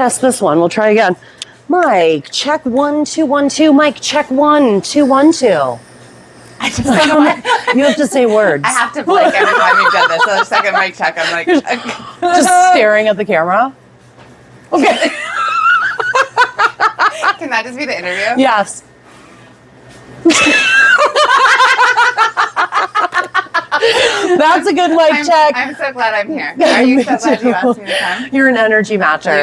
test this one. We'll try again. Mic, check 1 2 1 2. Mic, check 1 2 1 2. I just don't know what. You have to say words. I have to blink every time you've done this. So the second mic check, I'm like, just staring at the camera. Okay. Can that just be the interview? Yes. That's a good mic check. I'm so glad I'm here. Are you so glad you asked me to come? You're an energy matcher,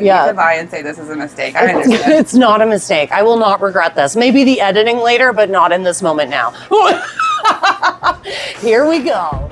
You can lie and say this is a mistake. I understand. It's not a mistake. I will not regret this. Maybe the editing later, but not in this moment now. Here we go.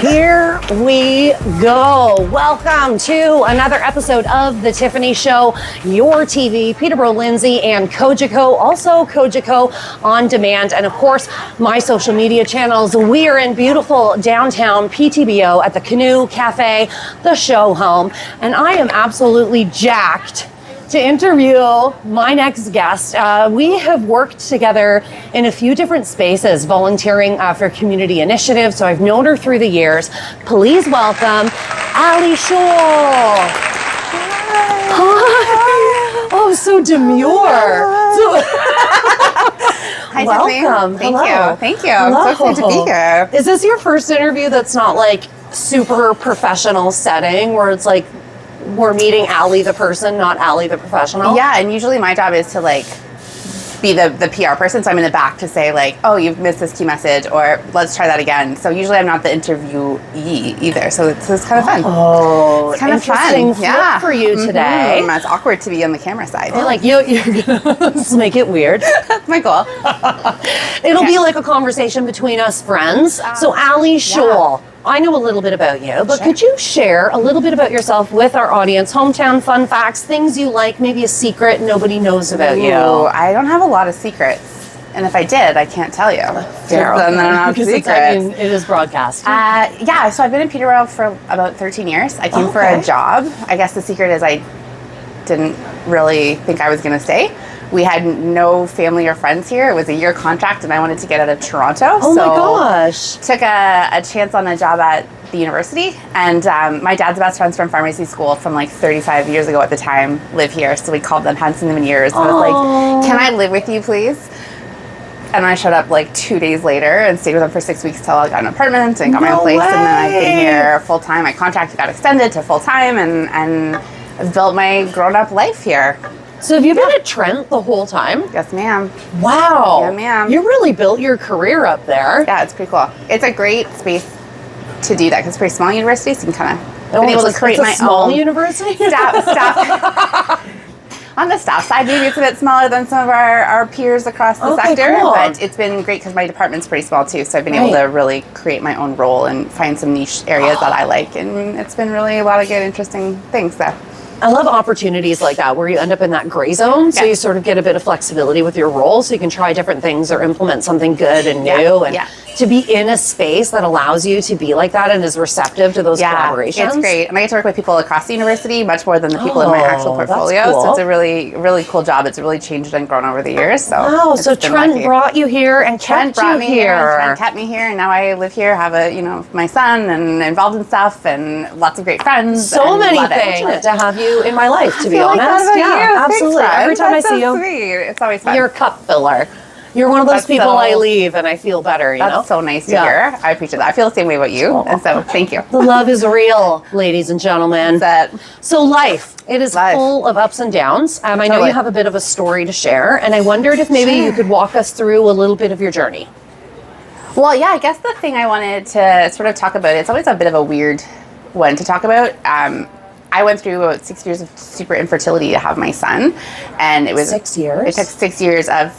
Here we go. Welcome to another episode of The Tiffany Show, your TV, Peterborough Lindsay and Kojiko, also Kojiko on demand. And of course, my social media channels. We are in beautiful downtown PTBO at the Canoe Cafe, the show home. And I am absolutely jacked to interview my next guest. We have worked together in a few different spaces, volunteering for community initiatives, so I've known her through the years. Please welcome Ali Shaw. Hi. Oh, so demure. Hi, welcome. Tiffany. Hello. Thank you. I'm so excited to be here. Is this your first interview that's not like super professional setting where it's like, we're meeting Ali the person, not Ali the professional? Yeah, and usually my job is to like be the PR person, so I'm in the back to say like, oh, you've missed this key message, or let's try that again. So usually I'm not the interviewee either, so it's kind of fun. Oh, it's kind of interesting fun. Yeah, for you today. It's awkward to be on the camera side. You're like, you're gonna make it weird. That's my goal. It'll be like a conversation between us friends. So Ali Shaw, I know a little bit about you, but could you share a little bit about yourself with our audience? Hometown fun facts, things you like, maybe a secret nobody knows about you. I don't have a lot of secrets. And if I did, I can't tell you. Fair, then they're not secrets. I mean, it is broadcast. Yeah, so I've been in Peterborough for about 13 years. I came for a job. I guess the secret is I didn't really think I was going to stay. We had no family or friends here. It was a year contract, and I wanted to get out of Toronto. Oh my gosh. Took a chance on a job at the university, and my dad's best friends from pharmacy school from like 35 years ago at the time live here, so we called them, hadn't seen them in years. So I was like, can I live with you, please? And I showed up like 2 days later and stayed with them for 6 weeks till I got an apartment and got my own place. And then I've been here full time. My contract got extended to full time, and I've built my grown up life here. So have you been at Trent the whole time? Yes, ma'am. Wow. Yeah, ma'am. You really built your career up there. Yeah, it's pretty cool. It's a great space to do that because it's a pretty small university, so you can kind of been able to create my small own university. Staff. On the staff side, maybe it's a bit smaller than some of our peers across the sector, cool. but it's been great because my department's pretty small too, so I've been able to really create my own role and find some niche areas that I like, and it's been really a lot of good, interesting things there. I love opportunities like that where you end up in that gray zone, so you sort of get a bit of flexibility with your role, so you can try different things or implement something good and new, and to be in a space that allows you to be like that and is receptive to those collaborations. It's great. And I get to work with people across the university much more than the people in my actual portfolio. Cool. So it's a really, really cool job. It's really changed and grown over the years. So wow, so Trent brought you here and Trent kept you here. Trent kept me here, and now I live here, have my son and involved in stuff and lots of great friends. So many things to have you in my life, to be honest. Absolutely. Thanks, every time I see you, sweet. It's always fun. You're a cup filler. You're one of those people I leave and I feel better, you know? That's so nice to hear. I appreciate that. I feel the same way about you. And so thank you. The love is real, ladies and gentlemen. So life, it is full of ups and downs. I know you have a bit of a story to share, and I wondered if maybe you could walk us through a little bit of your journey. Well, yeah, I guess the thing I wanted to sort of talk about, it's always a bit of a weird one to talk about. I went through about 6 years of super infertility to have my son, and it was 6 years. It took 6 years of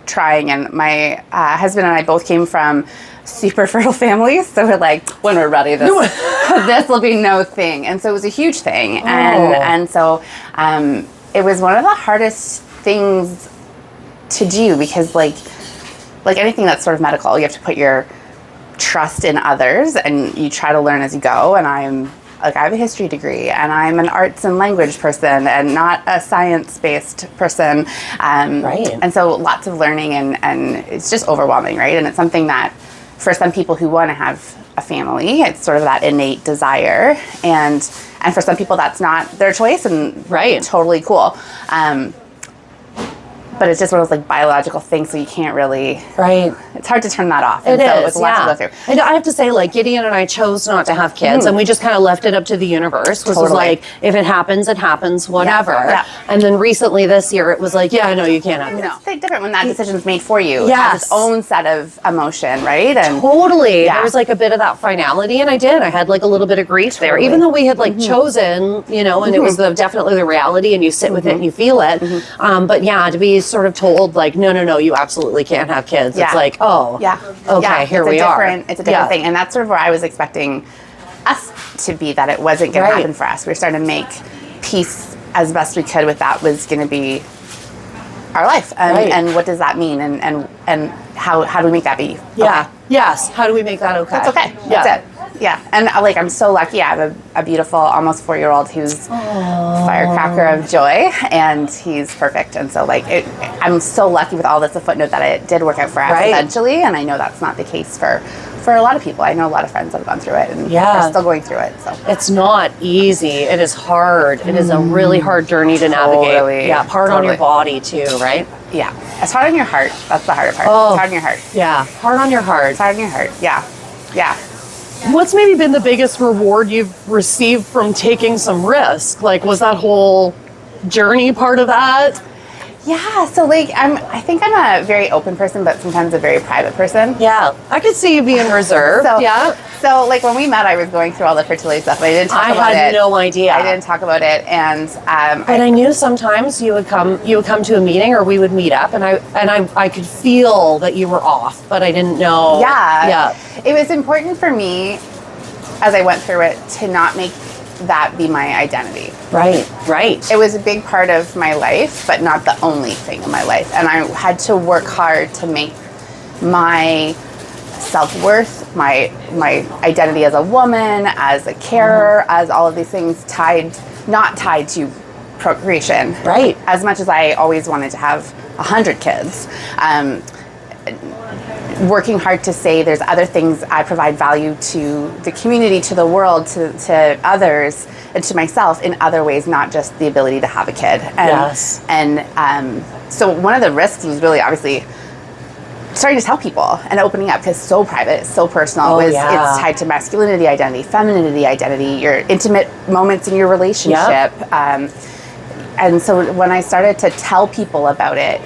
trying, and my husband and I both came from super fertile families, so we're like, when we're ready, this will be no thing, and so it was a huge thing, and so it was one of the hardest things to do because like anything that's sort of medical, you have to put your trust in others, and you try to learn as you go, and I'm like I have a history degree and I'm an arts and language person and not a science-based person. Right. And so lots of learning and it's just overwhelming, right? And it's something that for some people who want to have a family, it's sort of that innate desire. And for some people that's not their choice and totally cool. But it's just one of those like biological things, so you can't really. Right. It's hard to turn that off. It so is, it's a lot to go through. And I have to say, like, Gideon and I chose not to have kids, and we just kind of left it up to the universe, which was like, if it happens, whatever. Yeah. And then recently this year, it was like, no, you can't have kids. No, it's very different when that decision's made for you. Yes. It has its own set of emotion, right? And totally. There was like a bit of that finality, and I had like a little bit of grief there, even though we had like chosen, you know, and it was definitely the reality, and you sit with it and you feel it. But yeah, to be sort of told like, no, you absolutely can't have kids. It's like, okay, here we are. It's a different thing. And that's sort of where I was expecting us to be, that it wasn't going to happen for us. We were starting to make peace as best we could with that was going to be our life. And what does that mean? And how do we make that be? Yeah. Yes. How do we make that okay? That's okay. That's it. Yeah. And like, I'm so lucky. I have a beautiful, almost 4-year-old who's firecracker of joy, and he's perfect. And so like, I'm so lucky with all this, a footnote that it did work out for us eventually. And I know that's not the case for a lot of people. I know a lot of friends that have gone through it and are still going through it. So it's not easy. It is hard. It is a really hard journey to navigate. Totally. Yeah. Hard on your body too, right? Yeah. It's hard on your heart. That's the harder part. Oh. It's hard on your heart. Yeah. Hard on your heart. It's hard on your heart. Yeah. Yeah. What's maybe been the biggest reward you've received from taking some risk? Like, was that whole journey part of that? Yeah, so like I think I'm a very open person, but sometimes a very private person. Yeah, I could see you being reserved. So like when we met, I was going through all the fertility stuff. I didn't talk about it. I had no idea. I didn't talk about it, and but I knew sometimes you would come to a meeting, or we would meet up, and I could feel that you were off, but I didn't know. Yeah. It was important for me as I went through it to not make that be my identity. Right. It was a big part of my life, but not the only thing in my life. And I had to work hard to make my self-worth, my identity as a woman, as a carer, as all of these things not tied to procreation. Right. As much as I always wanted to have 100 kids. Working hard to say there's other things I provide value to the community, to the world, to others, and to myself in other ways, not just the ability to have a kid. And so one of the risks was really obviously starting to tell people and opening up, because it's so private, it's so personal. It's tied to masculinity identity, femininity identity, your intimate moments in your relationship. And so when I started to tell people about it,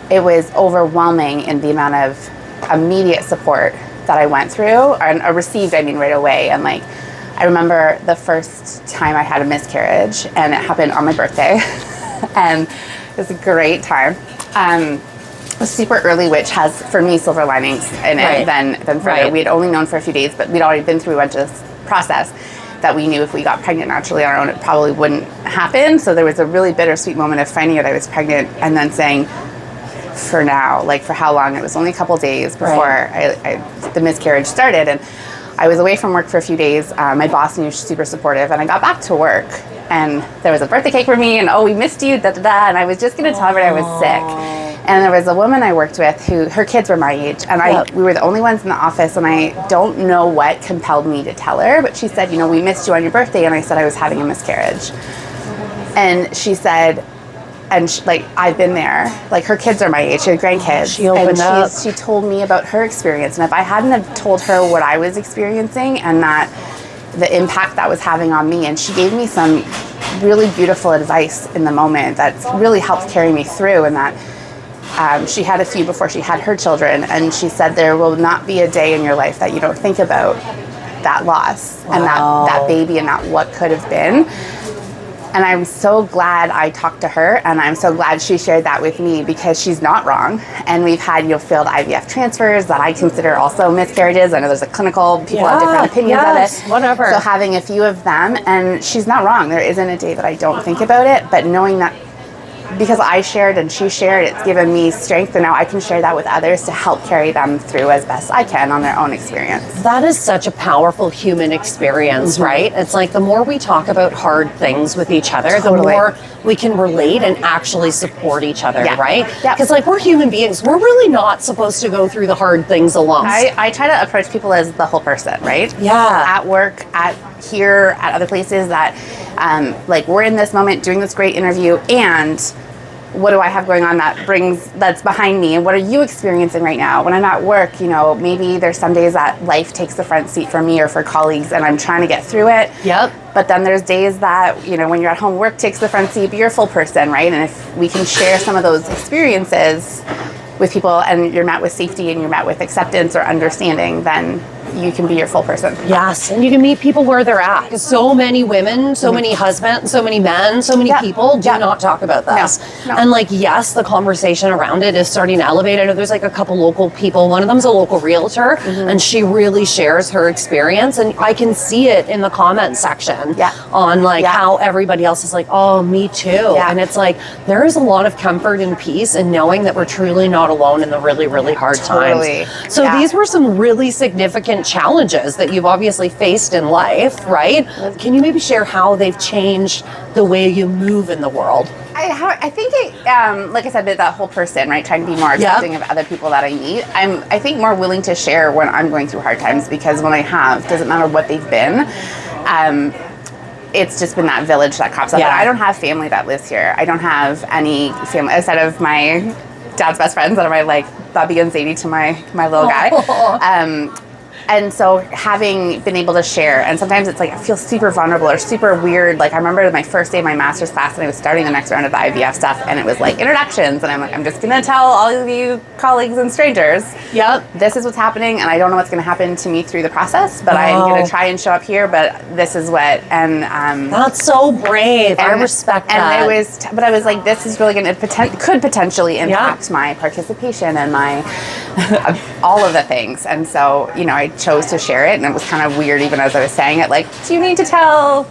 it was overwhelming in the amount of immediate support that I went through, and received, right away. And like, I remember the first time I had a miscarriage, and it happened on my birthday, and it was a great time. It was super early, which has, for me, silver linings in it than further. We had only known for a few days, but we'd already been through a bunch of process that we knew if we got pregnant naturally on our own, it probably wouldn't happen. So there was a really bittersweet moment of finding out I was pregnant, and then saying, for now, like for how long? It was only a couple days before the miscarriage started, and I was away from work for a few days. My boss knew she was super supportive, and I got back to work, and there was a birthday cake for me, and we missed you, and I was just going to tell everybody I was sick. And there was a woman I worked with who, her kids were my age, and we were the only ones in the office, and I don't know what compelled me to tell her, but she said, we missed you on your birthday, and I said I was having a miscarriage. And she said, I've been there. Like, her kids are my age. She had grandkids. She opened up. She told me about her experience. And if I hadn't have told her what I was experiencing and that the impact that was having on me, and she gave me some really beautiful advice in the moment that really helped carry me through, and that she had a few before she had her children. And she said, there will not be a day in your life that you don't think about that loss and that baby and that what could have been. And I'm so glad I talked to her, and I'm so glad she shared that with me, because she's not wrong. And we've had failed IVF transfers that I consider also miscarriages. I know there's a clinical, people have different opinions of it. Whatever. So having a few of them, and she's not wrong. There isn't a day that I don't think about it, but knowing that because I shared and she shared, it's given me strength, and now I can share that with others to help carry them through as best I can on their own experience. That is such a powerful human experience, right? It's like the more we talk about hard things with each other, the more we can relate and actually support each other, right? Because like we're human beings, we're really not supposed to go through the hard things alone. I try to approach people as the whole person, right? Yeah. At work, at here, at other places, that like we're in this moment doing this great interview, and what do I have going on that's behind me, and what are you experiencing right now? When I'm at work, you know, maybe there's some days that life takes the front seat for me or for colleagues, and I'm trying to get through it. Yep. But then there's days that, you know, when you're at home, work takes the front seat, but you're a full person, right? And if we can share some of those experiences with people, and you're met with safety and you're met with acceptance or understanding, then you can be your full person. Yes, and you can meet people where they're at. 'Cause so many women, so many husbands, so many men, so many people do not talk about this. No. And like, yes, the conversation around it is starting to elevate. I know there's like a couple local people. One of them's a local realtor, and she really shares her experience. And I can see it in the comment section on like how everybody else is like, oh, me too. And it's like, there is a lot of comfort and peace in knowing that we're truly not alone in the really, really hard times. So these were some really significant challenges that you've obviously faced in life, right? Can you maybe share how they've changed the way you move in the world? I think like I said, that whole person, right? Trying to be more accepting of other people that I meet. I think more willing to share when I'm going through hard times, because when I have, doesn't matter what they've been, it's just been that village that crops up. And I don't have family that lives here. I don't have any family outside of my dad's best friends that are my like Bobby and Zadie to my little guy. And so having been able to share, and sometimes it's like I feel super vulnerable or super weird. Like I remember my first day of my master's class, and I was starting the next round of the IVF stuff, and it was like introductions, and I'm like, I'm just gonna tell all of you colleagues and strangers, this is what's happening, and I don't know what's gonna happen to me through the process, but I'm gonna try and show up here, but this is what, and that's so brave. I respect that. And but I was like, this is really gonna could potentially impact my participation and my all of the things, and so you know I chose to share it, and it was kind of weird even as I was saying it, like, do you need to tell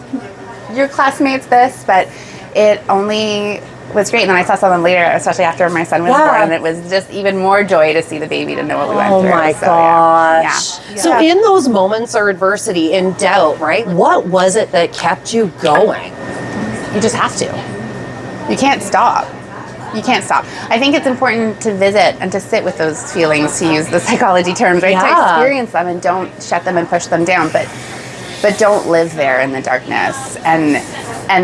your classmates this? But it only was great. And then I saw someone later, especially after my son was born, and it was just even more joy to see the baby, to know what we went through. Oh my gosh. So in those moments of adversity, in doubt, right, what was it that kept you going? You just have to. You can't stop. You can't stop. I think it's important to visit and to sit with those feelings, to use the psychology terms, right? To experience them, and don't shut them and push them down, but don't live there in the darkness. And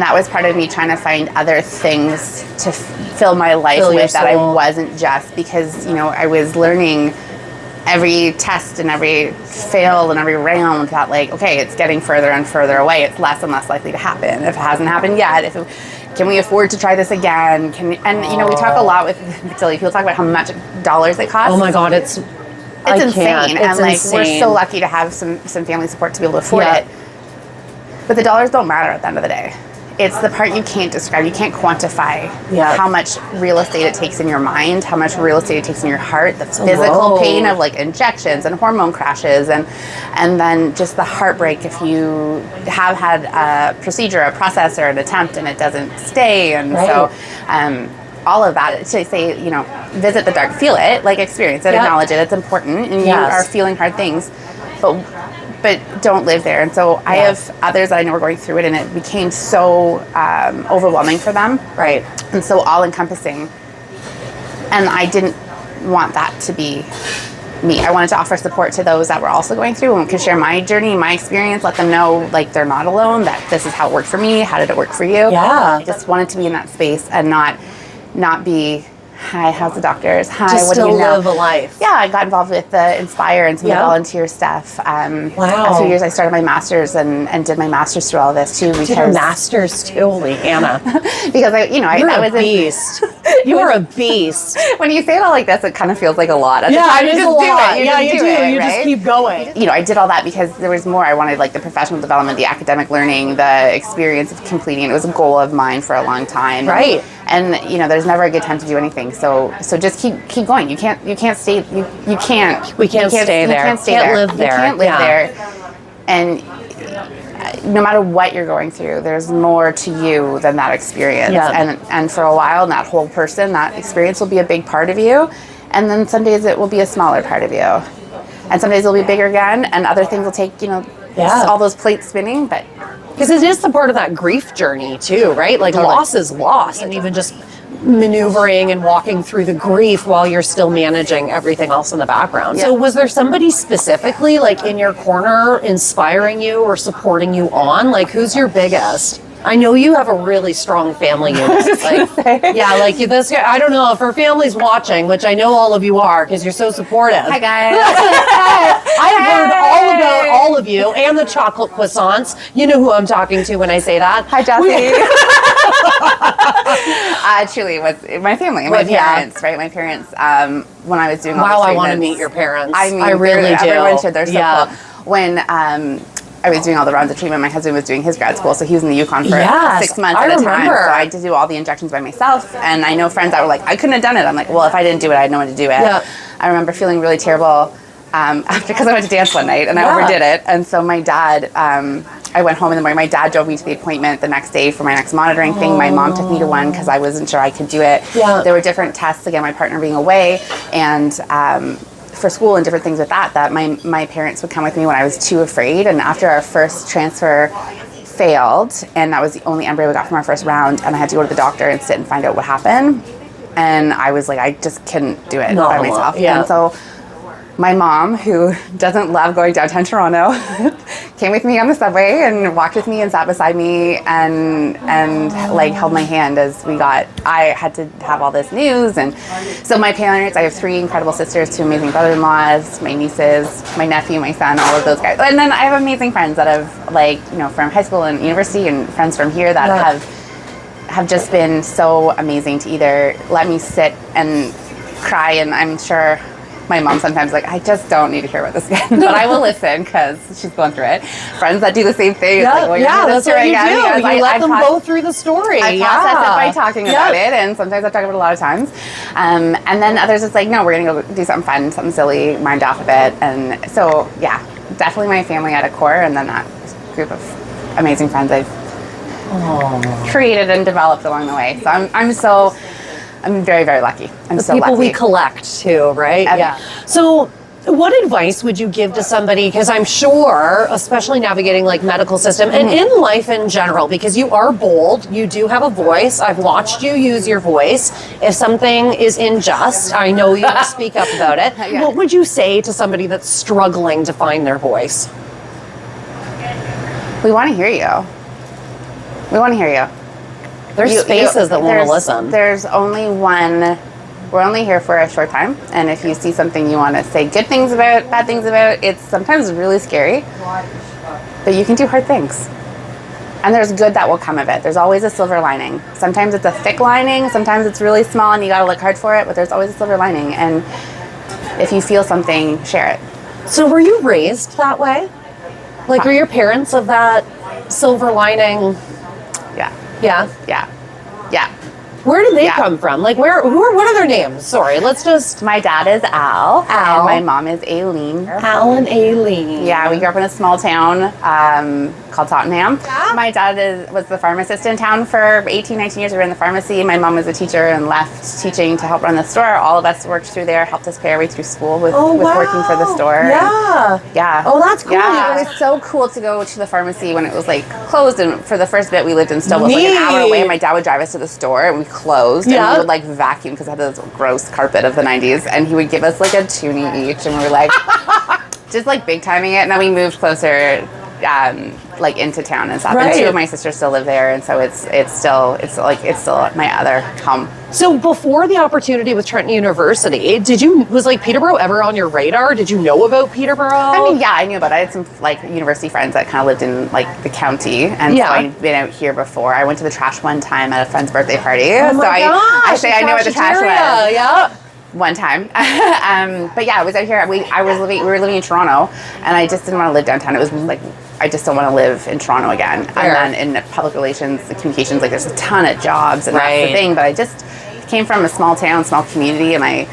that was part of me trying to find other things to fill my life with, that I wasn't just, because, you know, I was learning every test and every fail and every round that, like, okay, it's getting further and further away. It's less and less likely to happen. If it hasn't happened yet, can we afford to try this again? And you know, we talk a lot with fertility. People talk about how much dollars it costs. Oh my God, it's insane. And like, we're so lucky to have some family support to be able to afford it. But the dollars don't matter at the end of the day. It's the part you can't describe. You can't quantify how much real estate it takes in your mind, how much real estate it takes in your heart, the physical pain of like injections and hormone crashes, and then just the heartbreak if you have had a procedure, a process, or an attempt and it doesn't stay. And so all of that, to say, you know, visit the dark, feel it, like experience it, acknowledge it, it's important, and you are feeling hard things, but don't live there. And so I have others that I know are going through it, and it became so overwhelming for them, and so all-encompassing. And I didn't want that to be me. I wanted to offer support to those that were also going through, and could share my journey, my experience, let them know like they're not alone, that this is how it worked for me. How did it work for you? I just wanted to be in that space and not be, hi, how's the doctors? Hi, just what do you know? live a life. Yeah, I got involved with the Inspire and some of the volunteer stuff. A few years I started my master's and did my master's through all this too. Did your master's too, holy Anna. Because I was a beast. You are a beast. When you say it all like this, it kind of feels like a lot. It is a lot. You do. You just keep going. You know, I did all that because there was more. I wanted like the professional development, the academic learning, the experience of completing. It was a goal of mine for a long time. Right. And you know, there's never a good time to do anything. So just keep going. You can't stay. You can't. We can't stay there. You can't stay can't there. Live there. You can't live there. And no matter what you're going through, there's more to you than that experience. Yeah. And for a while, that whole person, that experience will be a big part of you. And then some days it will be a smaller part of you. And some days it'll be bigger again, and other things will take, all those plates spinning. But because it is the part of that grief journey too, right? Like Totally. loss is loss, and even just maneuvering and walking through the grief while you're still managing everything else in the background. Yeah. So was there somebody specifically like in your corner inspiring you or supporting you on? Like who's your biggest? I know you have a really strong family unit. Yeah, like this. I don't know if her family's watching, which I know all of you are because you're so supportive. Hi guys. I have heard all about all of you and the chocolate croissants. You know who I'm talking to when I say that. Hi, Jessie. Truly, it was my family, my parents, right? My parents, when I was doing all Wow, the I want to treatments- meet your parents. I mean, I really do. Everyone should. They're so Yeah. cool. When I was doing all the rounds of treatment, my husband was doing his grad school, so he was in the Yukon for Yes, 6 months I at a time. remember. So I had to do all the injections by myself. And I know friends that were like, I couldn't have done it. I'm like, well, if I didn't do it, I had no one to do it. Yeah. I remember feeling really terrible because I went to dance one night and I overdid it. And so my dad, I went home in the morning. My dad drove me to the appointment the next day for my next monitoring thing. My mom took me to one because I wasn't sure I could do it. Yeah. There were different tests, again, my partner being away, and for school and different things with that my parents would come with me when I was too afraid. And after our first transfer failed, and that was the only embryo we got from our first round, and I had to go to the doctor and sit and find out what happened. And I was like, I just couldn't do it by myself. Yeah. And so my mom, who doesn't love going downtown Toronto, came with me on the subway and walked with me and sat beside me and like held my hand as I had to have all this news. And so my parents, I have 3 incredible sisters, 2 amazing brother-in-laws, my nieces, my nephew, my son, all of those guys. And then I have amazing friends that have from high school and university, and friends from here that have just been so amazing to either let me sit and cry, and I'm sure my mom sometimes I just don't need to hear about this again, but I will listen because she's going through it. Friends that do the same thing. Yeah, It's like, well, that's what you do. You let them go through the story. I process it by talking about it, and sometimes I talk about it a lot of times. And then others, it's like, no, we're going to go do something fun, something silly, mind off of it. And so, yeah, definitely my family at a core, and then that group of amazing friends I've created and developed along the way. So I'm very, very lucky. I'm so lucky. People we collect too, right? Yeah. So what advice would you give to somebody, because I'm sure, especially navigating like medical system and in life in general, because you are bold, you do have a voice. I've watched you use your voice. If something is unjust, I know you will speak up about it. Yeah. What would you say to somebody that's struggling to find their voice? We want to hear you. We want to hear you. There's spaces that want to listen. There's only one. We're only here for a short time, and if you see something you want to say good things about, bad things about, it's sometimes really scary, but you can do hard things. And there's good that will come of it. There's always a silver lining. Sometimes it's a thick lining, sometimes it's really small and you gotta look hard for it, but there's always a silver lining. And if you feel something, share it. So were you raised that way? Like, were your parents of that silver lining? Yeah. Yeah. Yeah. Yeah. Where did they come from? Like, what are their names? Sorry, let's just... My dad is Al. Al. And my mom is Aileen. Al and Aileen. Yeah, we grew up in a small town called Tottenham. Yeah. My dad was the pharmacist in town for 18, 19 years. We were in the pharmacy. My mom was a teacher and left teaching to help run the store. All of us worked through there, helped us pay our way through school with working for the store. Yeah. Yeah. Oh, that's cool. Yeah, it was so cool to go to the pharmacy when it was like closed. And for the first bit, we lived in Stowe, was like an hour away. My dad would drive us to the store, and we closed. Yeah. And we would like vacuum because it had this gross carpet of the 90s. And he would give us like a toonie each, and we were like, just like big timing it. And then we moved closer, like into town and stuff. Right. And 2 of my sisters still live there, and so it's still my other home. So before the opportunity with Trenton University, was like Peterborough ever on your radar? Did you know about Peterborough? I mean, yeah, I knew about it. I had some like university friends that kind of lived in like the county, and so I'd been out here before. I went to the trash one time at a friend's birthday party. Oh my gosh, I say I know what the trash was. Yeah. One time. But yeah, I was out here. We were living in Toronto, and I just didn't want to live downtown. It was like, I just don't want to live in Toronto again. Fair. And then in public relations, communications, like there's a ton of jobs, and that's the thing. But I just came from a small town, small community, and I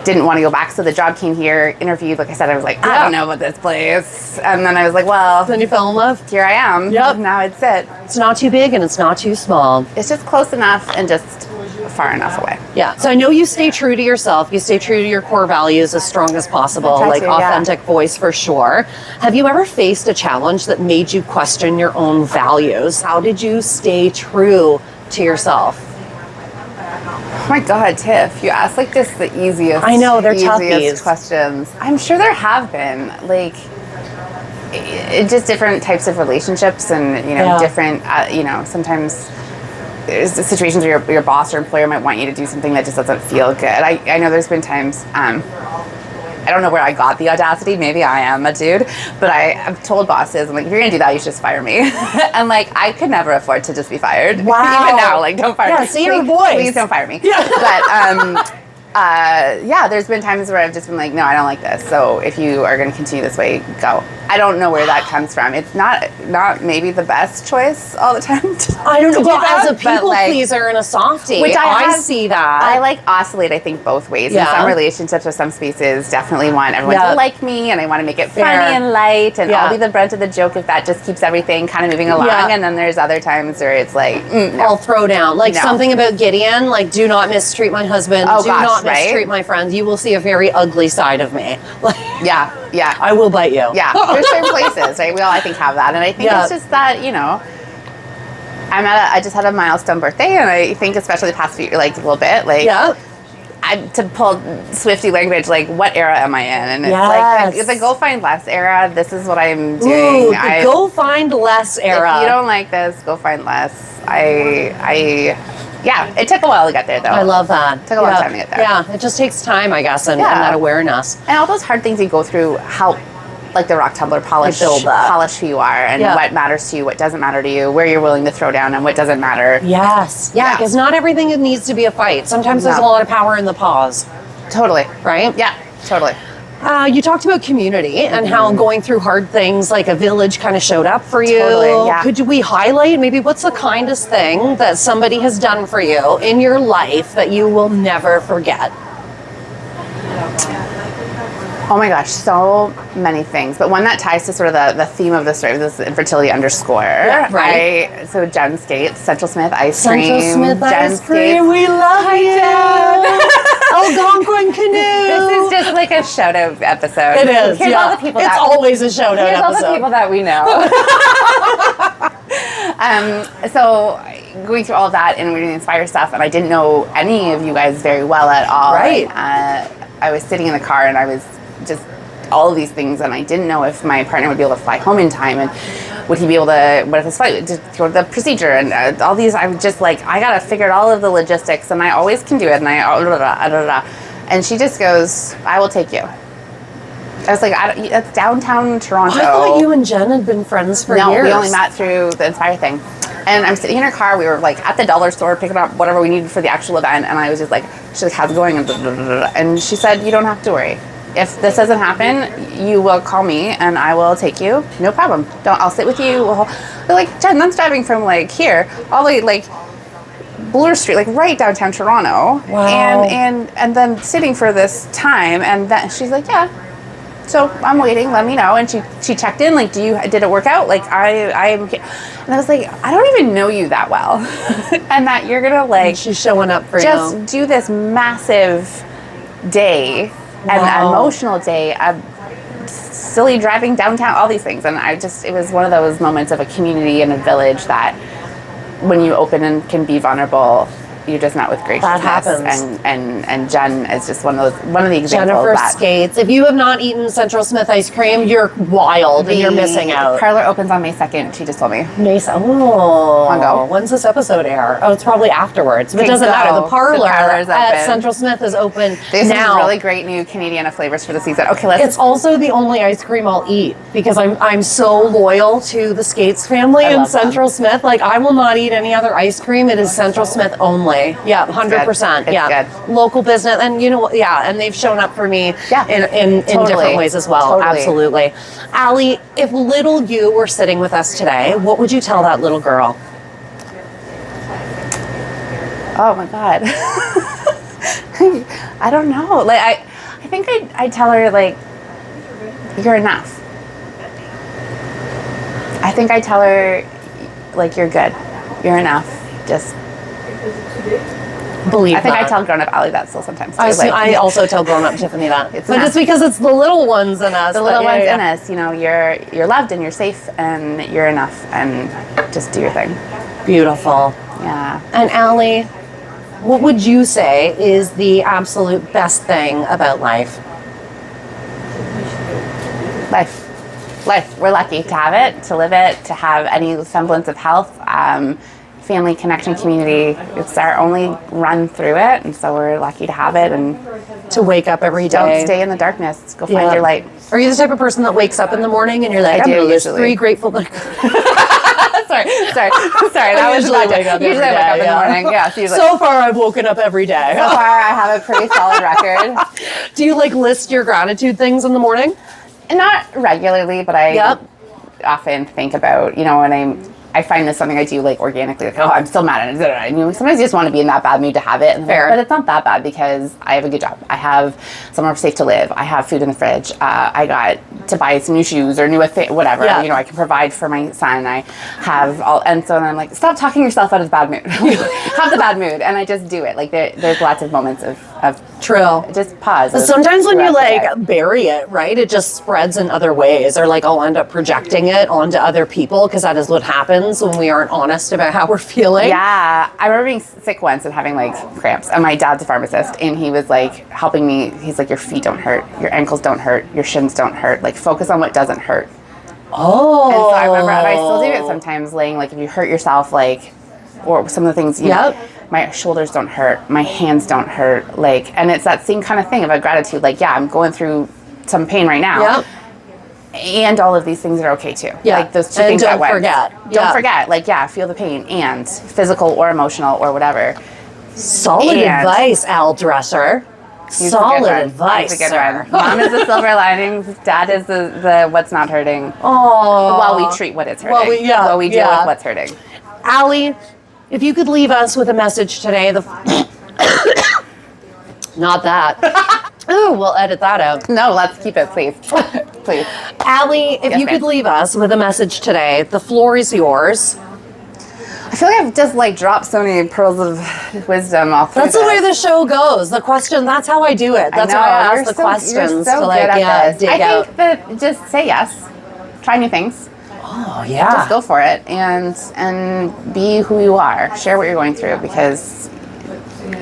didn't want to go back. So the job came here, interviewed. Like I said, I was like, I don't know about this place. And then I was like, well. Then you fell in love? Here I am. Yep. Now it's it. It's not too big and it's not too small. It's just close enough and just far enough away. Yeah. So I know you stay true to yourself. You stay true to your core values as strong as possible, like authentic voice for sure. Have you ever faced a challenge that made you question your own values? How did you stay true to yourself? Oh my God, Tiff, you asked like this the easiest. I know, they're easiest toughies. questions. I'm sure there have been like just different types of relationships and, you know, different, you know, sometimes there's situations where your boss or employer might want you to do something that just doesn't feel good. I know there's been times, I don't know where I got the audacity. Maybe I am a dude, but I've told bosses, I'm like, if you're gonna do that, you should just fire me. And like, I could never afford to just be fired. Wow. Even now, like, don't fire me. Yeah, see your voice. Please don't fire me. Yeah. But yeah, there's been times where I've just been like, no, I don't like this. So if you are going to continue this way, go. I don't know where that comes from. It's not maybe the best choice all the time. I don't know. Well, that, as a people pleaser and a softie, which I see that. I like oscillate, I think, both ways. In some relationships or some spaces, definitely want everyone to like me, and I want to make it funny and light, and I'll be the brunt of the joke if that just keeps everything kind of moving along. And then there's other times where it's like, I'll throw down. Like something about Gideon, like, do not mistreat my husband. Do not mistreat my friends. You will see a very ugly side of me. Yeah. I will bite you. Yeah. There's certain places, right? We all, I think, have that. And I think it's just that, you know, I just had a milestone birthday, and I think especially the past few, like, a little bit, like, to pull Swiftie language, like, what era am I in? And it's like, the go find less era, this is what I'm doing. Ooh, the go find less era. If you don't like this, go find less. Yeah, it took a while to get there, though. I love that. It took a long time to get there. Yeah, it just takes time, I guess, and that awareness. And all those hard things you go through help, like the rock tumbler, polish who you are, and what matters to you, what doesn't matter to you, where you're willing to throw down, and what doesn't matter. Yes. Yeah, because not everything needs to be a fight. Sometimes there's a lot of power in the pause. Totally. Right? Yeah, totally. You talked about community and how going through hard things like a village kind of showed up for you. Totally, yeah. Could we highlight maybe what's the kindest thing that somebody has done for you in your life that you will never forget? Oh my gosh, so many things. But one that ties to sort of the theme of the story, this is Infertility _. Yeah, right. So Jen Skates, Central Smith Ice Cream. Central Smith Jen Ice Cream, we love you. Algonquin Canoe. This is just like a shout-out episode. It is, Here's all the people it's always a shout-out episode. Here's all the people that we know. So going through all of that and reading the Inspire stuff, and I didn't know any of you guys very well at all. Right. I was sitting in the car, and I was just all of these things, and I didn't know if my partner would be able to fly home in time, and would he be able to, what if his flight, to go to the procedure, and all these, I was just like, I gotta figure out all of the logistics, and I always can do it, and and she just goes, I will take you. I was like, that's downtown Toronto. I thought you and Jen had been friends for years. No, we only met through the Inspire thing. And I'm sitting in her car. We were like at the dollar store picking up whatever we needed for the actual event. And I was just like, she's like, how's it going? And she said, you don't have to worry. If this doesn't happen, you will call me and I will take you. No problem. I'll sit with you. They're like, Jen, that's driving from like here all the way like Bloor Street, like right downtown Toronto. Wow. And then sitting for this time. And then she's like, yeah. So I'm waiting, let me know. And she checked in, like, did it work out? Like, I'm, and I was like, I don't even know you that well. And that you're gonna like, and she's showing up for just do this massive day, an emotional day, silly driving downtown, all these things. And it was one of those moments of a community and a village that when you open and can be vulnerable, you're just met with graciousness. That happens. And Jen is just one of the examples. Jennifer Skates. If you have not eaten Central Smith ice cream, you're wild and you're missing out. The parlor opens on May 2nd, she just told me. May 2nd. Oh, when's this episode air? Oh, it's probably afterwards. But it doesn't matter. The parlor at Central Smith is open There's now. some really great new Canadiana flavors for the season. Okay, It's also the only ice cream I'll eat because I'm so loyal to the Skates family and Central Smith. Like, I will not eat any other ice cream. It is Central Smith only. Yeah, 100%. It's good. Local business, and you know, and they've shown up for me in totally. different ways as well. Totally. Absolutely. Allie, if little you were sitting with us today, what would you tell that little girl? Oh my God. I don't know. Like I think I tell her, like, you're enough. I think I tell her, like, you're good. You're enough. Just believe I think that. I tell grown-up Allie that still sometimes, too. I also tell grown-up Tiffany that. It's but enough. it's because it's the little ones in us. The little ones in us, you know, you're loved and you're safe and you're enough, and just do your thing. Beautiful. Yeah. And Allie, what would you say is the absolute best thing about life? Life. We're lucky to have it, to live it, to have any semblance of health, family, connection, community. It's our only run through it, and so we're lucky to have it. And to wake up every day. don't stay in the darkness. Go find your light. Are you the type of person that wakes up in the morning and you're like, I do, there's usually. 3 grateful things? sorry. That was usually about wake up Usually every I wake up day, in the morning. Yeah. So, So far, I've woken up every day. so far, I have a pretty solid record. Do you like list your gratitude things in the morning? And not regularly, but I Yep. often think about, you know, when I find this something I do like organically, like, oh, I'm still mad at it. And, you know, sometimes you just want to be in that bad mood to have it. And Fair. But it's not that bad because I have a good job. I have somewhere safe to live. I have food in the fridge. I got to buy some new shoes or whatever. Yeah. You know, I can provide for my son. I have all, and so then I'm like, stop talking yourself out of the bad mood. Have the bad mood. And I just do it. Like there's lots of moments of True. just pause. But sometimes when you throughout the like day. bury it, right, it just spreads in other ways, or like I'll end up projecting it onto other people because that is what happens when we aren't honest about how we're feeling. Yeah, I remember being sick once and having like cramps, and my dad's a pharmacist, and he was like helping me. He's like, your feet don't hurt, your ankles don't hurt, your shins don't hurt. Like focus on what doesn't hurt. Oh. And so I remember, and I still do it sometimes. Laying like if you hurt yourself, like, or some of the things. You know, my shoulders don't hurt, my hands don't hurt. Like, and it's that same kind of thing about gratitude. Like, yeah, I'm going through some pain right now. Yep. And all of these things are okay too. Yeah. Like those two And things don't at once. forget. Don't Yeah. forget. Like, yeah, feel the pain and physical or emotional or whatever. Solid And- advice, Al Dresser. He's a good Solid one. advice, He's a good sir. one. Mom is the silver linings. Dad is the what's not hurting. Oh. While we treat what is hurting. While we deal with what's hurting. Allie, if you could leave us with a message today, not that. Ooh, we'll edit that out. No, let's keep it, please. Please. Allie, if Yes, you could ma'am. leave us with a message today, the floor is yours. I feel like I've just like dropped so many pearls of wisdom all through That's the way the this. show goes. The question, that's how I do it. That's how I ask you're the so- questions you're so to like, good at this. dig I out. think that just say yes. Try new things. Oh, yeah. Just go for it and be who you are. Share what you're going through because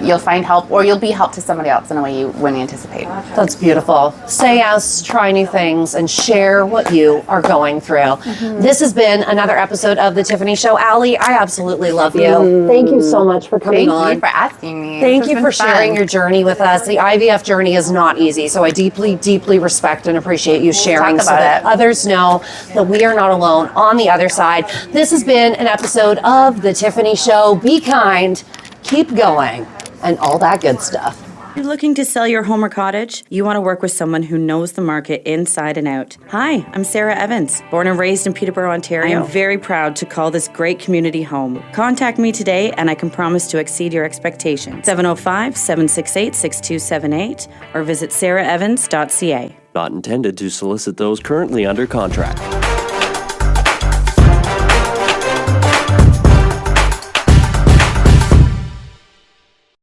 you'll find help or you'll be help to somebody else in a way you wouldn't anticipate. That's beautiful. Say yes, try new things, and share what you are going through. Mm-hmm. This has been another episode of The Tiffany Show. Allie, I absolutely love you. Thank you so much for coming Thank on. you for asking me. Thank This you has for been sharing fun. your journey with us. The IVF journey is not easy, so I deeply, deeply respect and appreciate you sharing talk so about that it. others know that we are not alone on the other side. This has been an episode of The Tiffany Show. Be kind, keep going, and all that good stuff. You're looking to sell your home or cottage? You want to work with someone who knows the market inside and out. Hi, I'm Sarah Evans, born and raised in Peterborough, Ontario. I am very proud to call this great community home. Contact me today and I can promise to exceed your expectations. 705-768-6278 or visit sarahevans.ca. Not intended to solicit those currently under contract.